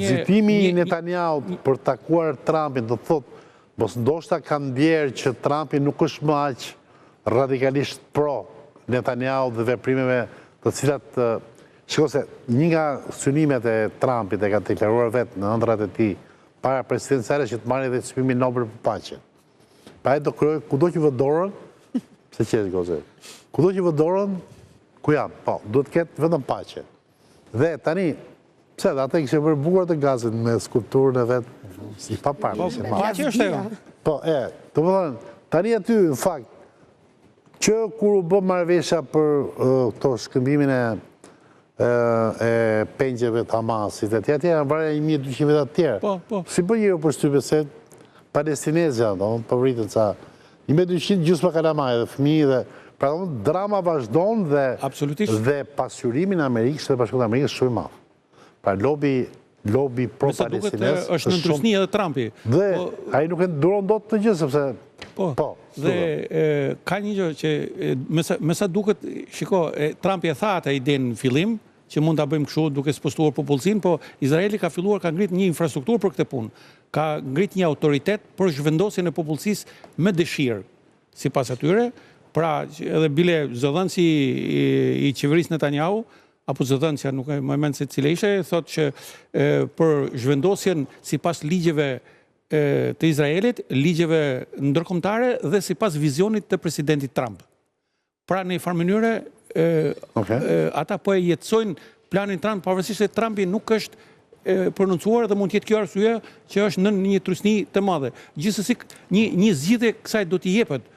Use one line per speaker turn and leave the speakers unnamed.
nxitimi i Netanyaut për takuar Trumpin, do të thotë, mos ndoshta kanë ndjerë që Trumpi nuk është më aq radikalisht pro Netanyaut dhe veprimeve të cilat shiko se një nga synimet e Trumpit e ka deklaruar vetë në ëndrat e tij para presidenciale që të marrë edhe çmimin Nobel për paqen. Pa e do krijoj kudo që vë dorën, se qesh goze. Kudo që vë dorën, ku jam? Po, duhet të ketë vetëm paqe. Dhe tani, pse dhe ata kishin bërë bukur të gazet me skulpturën e vet, si pa parë.
Paqe është ajo.
Po, do të thënë, tani aty në fakt që kur u bë marrëveshja për këto shkëmbimin e pengjeve të Hamasit e tjetër, varja 1200 veta të tjerë. Si bën një përshtypje se palestinezja, po rritën ca 1200 gjysma kalamaj dhe fëmijë dhe pra drama vazhdon dhe pasqyrimi në Amerikë, Shtetet Bashkuara të Amerikës shumë i madh. Pra lobi pro-palestinez
është në ndrysni edhe Trumpi.
Dhe ai nuk e duron dot të gjë sepse
dhe ka një gjë që me sa duket, shiko, Trumpi e tha atë idenë në fillim, që mund ta bëjmë kështu duke spostuar popullsinë, po Izraeli ka filluar, ka ngrit një infrastrukturë për këtë punë. Ka ngrit një autoritet për zhvendosjen e popullsisë me dëshirë, sipas atyre. Pra, edhe bile zëdhënësi i qeverisë Netanyahu, apo zëdhënësja, nuk e më mend se cila ishte, thotë që për zhvendosjen sipas ligjeve të Izraelit, ligjeve ndërkombëtare dhe sipas vizionit të presidentit Trump. Pra, në një farë mënyrë, ata po e jetësojnë planin Trump, pavarësisht se Trumpi nuk është prononcuar dhe mund të jetë kjo arsye që është në një trysni të madhe. Gjithsesi, një zgjidhje kësaj do t'i jepet.